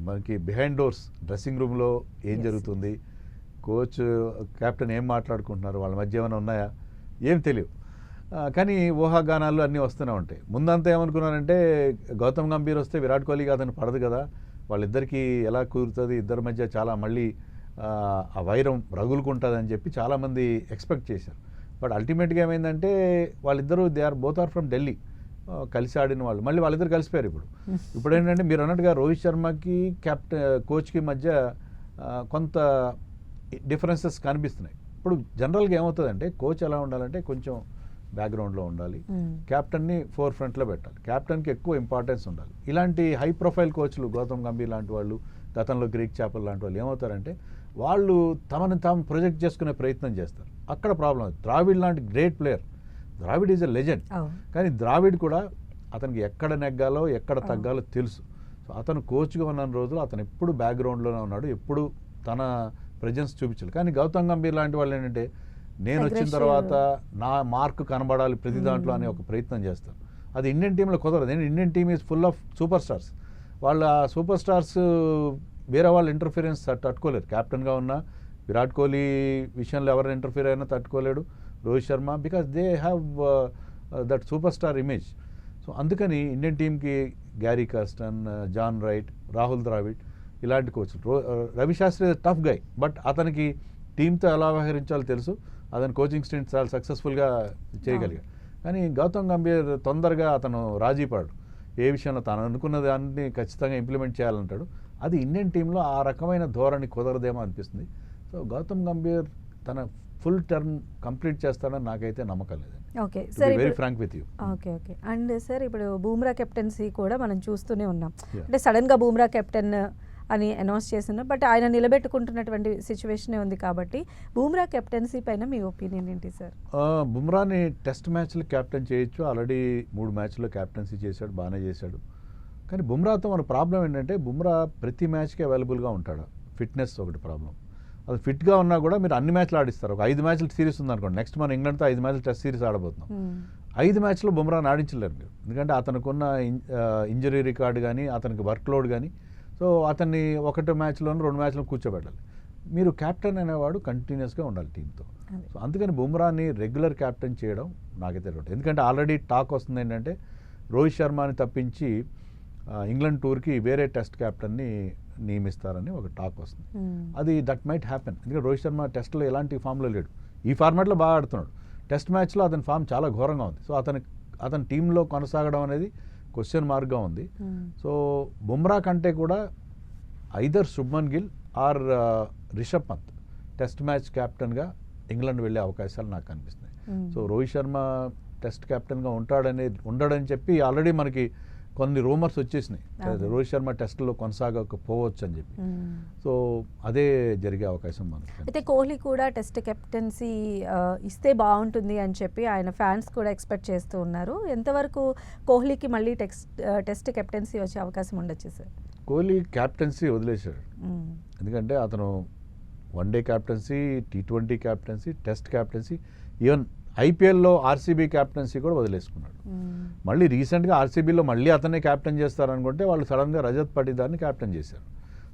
మనకి బిహైండ్ డోర్స్ డ్రెస్సింగ్ రూమ్లో ఏం జరుగుతుంది, కోచ్ కెప్టెన్ ఏం మాట్లాడుకుంటున్నారు, వాళ్ళ మధ్య ఏమైనా ఉన్నాయా ఏం తెలియవు. కానీ ఊహాగానాలు అన్నీ వస్తూనే ఉంటాయి. ముందంతా ఏమనుకున్నారంటే గౌతమ్ గంభీర్ వస్తే విరాట్ కోహ్లీకి అతను పడదు కదా, వాళ్ళిద్దరికీ ఎలా కుదురుతుంది, ఇద్దరి మధ్య చాలా మళ్ళీ ఆ వైరం రగులుకుంటుంది అని చెప్పి చాలామంది ఎక్స్పెక్ట్ చేశారు. బట్ అల్టిమేట్గా ఏమైందంటే వాళ్ళిద్దరూ బోత్ ఆర్ ఫ్రమ్ ఢిల్లీ, కలిసి ఆడిన వాళ్ళు మళ్ళీ వాళ్ళిద్దరు కలిసిపోయారు. ఇప్పుడు ఏంటంటే మీరు అన్నట్టుగా రోహిత్ శర్మకి కోచ్కి మధ్య కొంత డిఫరెన్సెస్ కనిపిస్తున్నాయి. ఇప్పుడు జనరల్గా ఏమవుతుందంటే కోచ్ ఎలా ఉండాలంటే కొంచెం బ్యాక్గ్రౌండ్లో ఉండాలి, కెప్టెన్ని ఫోర్ ఫ్రంట్లో పెట్టాలి, కెప్టెన్కి ఎక్కువ ఇంపార్టెన్స్ ఉండాలి. ఇలాంటి హై ప్రొఫైల్ కోచ్లు గౌతమ్ గంభీర్ లాంటి వాళ్ళు, గతంలో గ్రీక్ చాపల్ లాంటి వాళ్ళు ఏమవుతారంటే వాళ్ళు తమను తాము ప్రొజెక్ట్ చేసుకునే ప్రయత్నం చేస్తారు. అక్కడ ప్రాబ్లం. ద్రావిడ్ లాంటి great player, Dravid is a legend, కానీ ద్రావిడ్ కూడా అతనికి ఎక్కడ నెగ్గాలో ఎక్కడ తగ్గాలో తెలుసు. సో అతను కోచ్గా ఉన్న రోజులు అతను ఎప్పుడు బ్యాక్గ్రౌండ్లోనే ఉన్నాడు, ఎప్పుడు తన ప్రెజెన్స్ చూపించాలి. కానీ గౌతమ్ గంభీర్ లాంటి వాళ్ళు ఏంటంటే నేను వచ్చిన తర్వాత నా మార్క్ కనబడాలి ప్రతి దాంట్లో అనే ఒక ప్రయత్నం చేస్తారు. అది ఇండియన్ టీంలో కుదరదు. Indian team is full of super stars. వాళ్ళ సూపర్ స్టార్స్ వేరే వాళ్ళ ఇంటర్ఫీరెన్స్ తట్టుకోలేరు. కెప్టెన్గా ఉన్న విరాట్ కోహ్లీ విషయంలో ఎవరైనా ఇంటర్ఫీర్ అయినా తట్టుకోలేడు Rohit Sharma, because they have that super star image. So అందుకని ఇండియన్ టీంకి Gary Kirsten, John Wright, Rahul Dravid ఇలాంటి కోచ్లు. Ravi Shastri tough guy, but అతనికి టీంతో ఎలా వ్యవహరించాలో తెలుసు. అతని కోచింగ్ స్టెంట్ చాలా సక్సెస్ఫుల్గా చేయగలిగాడు. కానీ గౌతమ్ గంభీర్ తొందరగా అతను రాజీ పడు, ఏ విషయంలో తాను అనుకున్న దాన్ని ఖచ్చితంగా ఇంప్లిమెంట్ చేయాలంటాడు. అది ఇండియన్ టీంలో ఆ రకమైన ధోరణి కుదరదేమో అనిపిస్తుంది. సో గౌతమ్ గంభీర్ తన ఫుల్ టర్మ్ కంప్లీట్ చేస్తాడని నాకైతే నమ్మకం లేదండి. Okay sir, very frank with you. Okay. And sir ఇప్పుడు బూమ్రా కెప్టెన్సీ కూడా మనం చూస్తూనే ఉన్నాం. అంటే సడన్గా బూమ్రా కెప్టెన్ అని అనౌన్స్ చేస్తున్నారు, బట్ ఆయన నిలబెట్టుకుంటున్నటువంటి సిచ్యువేషనే ఉంది. కాబట్టి బూమ్రా కెప్టెన్సీ పైన మీ ఒపీనియన్ ఏంటి సార్? బుమ్రాని టెస్ట్ మ్యాచ్లు కెప్టెన్ చేయొచ్చు, ఆల్రెడీ 3 మ్యాచ్లో కెప్టెన్సీ చేశాడు, బాగానే చేశాడు. కానీ బుమ్రాతో మన ప్రాబ్లం ఏంటంటే బుమ్రా ప్రతి మ్యాచ్కి అవైలబుల్గా ఉంటాడు. ఫిట్నెస్ ఒకటి ప్రాబ్లం. అది ఫిట్గా ఉన్నా కూడా మీరు అన్ని మ్యాచ్లు ఆడిస్తారు. ఒక 5 మ్యాచ్ల సిరీస్ ఉందనుకోండి, నెక్స్ట్ మనం ఇంగ్లాండ్తో 5 మ్యాచ్లు టెస్ట్ సిరీస్ ఆడబోతున్నాం. 5 మ్యాచ్లో బుమ్రాని ఆడించలేరు మీరు, ఎందుకంటే అతనుకున్న ఇంజరీ రికార్డు కానీ అతనికి వర్క్లోడ్ కానీ. సో అతన్ని 1 మ్యాచ్లోనూ 2 మ్యాచ్లో కూర్చోబెట్టాలి. మీరు కెప్టెన్ అనేవాడు కంటిన్యూస్గా ఉండాలి టీంతో. సో అందుకని బుమ్రాని రెగ్యులర్ కెప్టెన్ చేయడం నాకైతే తెలియదు. ఎందుకంటే ఆల్రెడీ టాక్ వస్తుంది ఏంటంటే రోహిత్ శర్మని తప్పించి ఇంగ్లాండ్ టూర్కి వేరే టెస్ట్ కెప్టెన్ని నియమిస్తారని ఒక టాక్ వస్తుంది. అది దట్ మైట్ హ్యాపెన్, ఎందుకంటే రోహిత్ శర్మ టెస్ట్లో ఎలాంటి ఫామ్లో లేడు. ఈ ఫార్మాట్లో బాగా ఆడుతున్నాడు, టెస్ట్ మ్యాచ్లో అతని ఫామ్ చాలా ఘోరంగా ఉంది. సో అతని టీంలో కొనసాగడం అనేది క్వశ్చన్ మార్క్గా ఉంది. సో బుమ్రా కంటే కూడా either Shubman Gill or Rishabh Pant test match కెప్టెన్గా ఇంగ్లాండ్ వెళ్ళే అవకాశాలు నాకు కనిపిస్తున్నాయి. సో రోహిత్ శర్మ టెస్ట్ కెప్టెన్గా ఉండడని చెప్పి ఆల్రెడీ మనకి కొన్ని రూమర్స్ వచ్చేసినాయి, రోహిత్ శర్మ టెస్ట్లో కొనసాగకపోవచ్చు అని చెప్పి. సో అదే జరిగే అవకాశం మనకి. అయితే కోహ్లీ కూడా టెస్ట్ కెప్టెన్సీ ఇస్తే బాగుంటుంది అని చెప్పి ఆయన ఫ్యాన్స్ కూడా ఎక్స్పెక్ట్ చేస్తూ ఉన్నారు. ఎంతవరకు కోహ్లీకి మళ్ళీ టెస్ట్ కెప్టెన్సీ వచ్చే అవకాశం ఉండొచ్చు సార్? కోహ్లీ క్యాప్టెన్సీ వదిలేశాడు, ఎందుకంటే అతను one day captaincy, T20 captaincy, test captaincy, even ఐపీఎల్లో ఆర్సీబీ క్యాప్టెన్సీ కూడా వదిలేసుకున్నాడు. మళ్ళీ రీసెంట్గా ఆర్సీబీలో మళ్ళీ అతనే క్యాప్టెన్ చేస్తారనుకుంటే వాళ్ళు సడన్గా రజత్ పటిదార్ని క్యాప్టెన్ చేశారు.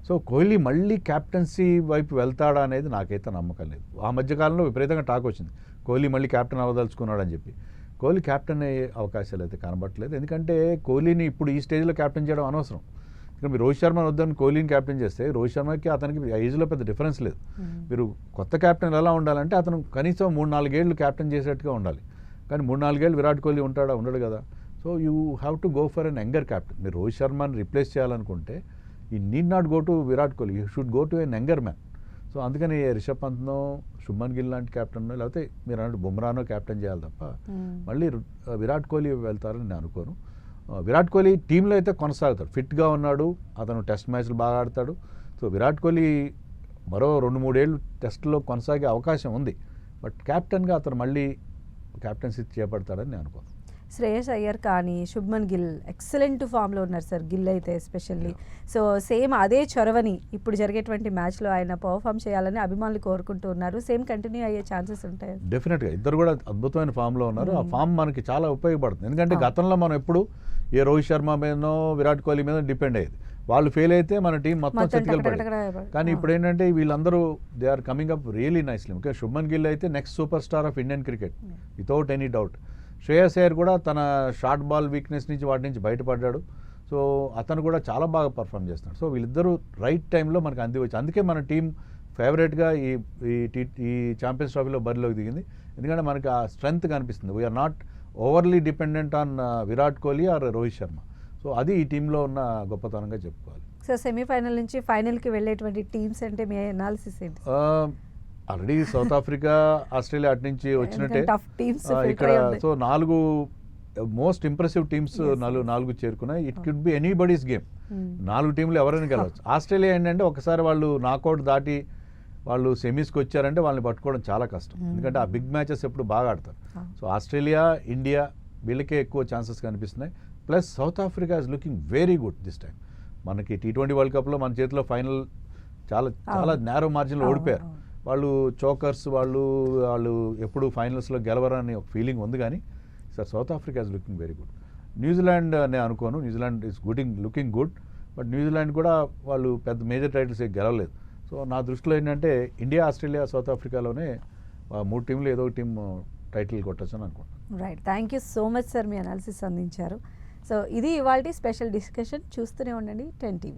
సో కోహ్లీ మళ్ళీ క్యాప్టెన్సీ వైపు వెళ్తాడా అనేది నాకైతే నమ్మకం లేదు. ఆ మధ్యకాలంలో విపరీతంగా టాక్ వచ్చింది కోహ్లీ మళ్ళీ క్యాప్టెన్ అవ్వదలుచుకున్నాడు అని చెప్పి. కోహ్లీ క్యాప్టెన్ అయ్యే అవకాశాలు అయితే కనబట్టలేదు. ఎందుకంటే కోహ్లీని ఇప్పుడు ఈ స్టేజ్లో క్యాప్టెన్ చేయడం అనవసరం. ఇక్కడ మీరు రోహిత్ శర్మ వద్దని కోహ్లీని క్యాప్టెన్ చేస్తే రోహిత్ శర్మకి అతనికి ఏజ్లో పెద్ద డిఫరెన్స్ లేదు. మీరు కొత్త క్యాప్టెన్ ఎలా ఉండాలంటే అతను కనీసం 3-4 ఏళ్ళు క్యాప్టెన్ చేసేట్టుగా ఉండాలి. కానీ 3-4 ఏళ్ళు విరాట్ కోహ్లీ ఉండడు కదా. So you have to go for an younger captain. మీరు రోహిత్ శర్మని రిప్లేస్ చేయాలనుకుంటే you need not go to Virat Kohli, you should go to an younger man. So అందుకని రిషబ్ పంత్నో, శుభ్మన్ గిల్ లాంటి క్యాప్టెన్, లేకపోతే మీరు అన్నట్టు బుమ్రానో క్యాప్టెన్ చేయాలి తప్ప మళ్ళీ విరాట్ కోహ్లీ వెళ్తారని నేను అనుకోను. విరాట్ కోహ్లీ టీంలో అయితే కొనసాగుతాడు, ఫిట్గా ఉన్నాడు, అతను టెస్ట్ మ్యాచ్లు బాగా ఆడతాడు. సో విరాట్ కోహ్లీ మరో 2-3 ఏళ్ళు టెస్ట్లో కొనసాగే అవకాశం ఉంది. బట్ క్యాప్టెన్గా అతను మళ్ళీ క్యాప్టెన్సీ చేపడతాడని నేను అనుకోను. శ్రేయస్ అయ్యర్ కానీ శుభ్మన్ గిల్ ఎక్సలెంట్ ఫామ్లో ఉన్నారు సార్. గిల్ అయితే ఎస్పెషల్లీ. సో సేమ్ అదే చొరవని ఇప్పుడు జరిగేటువంటి మ్యాచ్లో ఆయన పర్ఫామ్ చేయాలని అభిమానులు కోరుకుంటూ ఉన్నారు. సేమ్ కంటిన్యూ అయ్యే ఛాన్సెస్ ఉంటాయి. డెఫినెట్గా ఇద్దరు కూడా అద్భుతమైన ఫామ్లో ఉన్నారు. ఆ ఫామ్ మనకి చాలా ఉపయోగపడుతుంది. ఎందుకంటే గతంలో మనం ఎప్పుడు ఏ రోహిత్ శర్మ మీదనో విరాట్ కోహ్లీ మీద డిపెండ్ అయ్యేది. వాళ్ళు ఫెయిల్ అయితే మన టీం మొత్తం చెతికిలపడేది. కానీ ఇప్పుడు ఏంటంటే వీళ్ళందరూ they are coming up really nicely. Okay, Shubman Gill అయితే next super star of Indian cricket without any doubt. Shreyas Iyer కూడా తన షార్ట్ బాల్ వీక్నెస్ నుంచి వాటి నుంచి బయటపడ్డాడు. సో అతను కూడా చాలా బాగా పర్ఫామ్ చేస్తున్నాడు. సో వీళ్ళిద్దరూ రైట్ టైంలో మనకు అందివచ్చు. అందుకే మన టీం ఫేవరెట్గా ఈ ఛాంపియన్స్ ట్రోఫీలో బరిలోకి దిగింది. ఎందుకంటే మనకి ఆ స్ట్రెంగ్త్ కనిపిస్తుంది. We are not overly dependent on Virat Kohli or Rohit Sharma. So అది ఈ టీంలో ఉన్న గొప్పతనంగా చెప్పుకోవాలి. సో సెమీఫైనల్ నుంచి ఫైనల్కి వెళ్ళేటువంటి టీమ్స్ అంటే మీ అనాలిసిస్ ఏంటి? ఆల్రెడీ సౌత్ ఆఫ్రికా, ఆస్ట్రేలియా అటు నుంచి వచ్చినట్టే ఇక్కడ. సో 4 మోస్ట్ ఇంప్రెసివ్ టీమ్స్ 4 చేరుకున్నాయి. It could be anybody's game. 4 టీంలు ఎవరైనా గెలవచ్చు. ఆస్ట్రేలియా ఏంటంటే ఒకసారి వాళ్ళు నాకౌట్ దాటి వాళ్ళు సెమీస్కి వచ్చారంటే వాళ్ళని పట్టుకోవడం చాలా కష్టం. ఎందుకంటే ఆ బిగ్ మ్యాచెస్ ఎప్పుడు బాగా ఆడతారు. సో ఆస్ట్రేలియా, ఇండియా వీళ్ళకే ఎక్కువ ఛాన్సెస్ కనిపిస్తున్నాయి. Plus south Africa is looking very good this time. మనకి T20 వరల్డ్ కప్లో మన చేతిలో ఫైనల్ చాలా నేరో మార్జిన్లో ఓడిపోయారు. వాళ్ళు చోకర్స్, వాళ్ళు ఎప్పుడు ఫైనల్స్లో గెలవరని ఒక ఫీలింగ్ ఉంది. కానీ sir south Africa is looking very good. New Zealand నేను అనుకోను, New Zealand is looking good. But New Zealand కూడా వాళ్ళు పెద్ద మేజర్ టైటిల్స్ గెలవలేదు. సో నా దృష్టిలో ఏంటంటే ఇండియా, ఆస్ట్రేలియా, సౌత్ ఆఫ్రికాలోనే 3 టీంలు ఏదో ఒక టీం టైటిల్ కొట్టచ్చు అని అనుకుంటున్నాను. Right, thank you so much sir, me analysis అందించారు. సో ఇది ఇవాల్టి స్పెషల్ డిస్కషన్. చూస్తూనే ఉండండి 10 TV.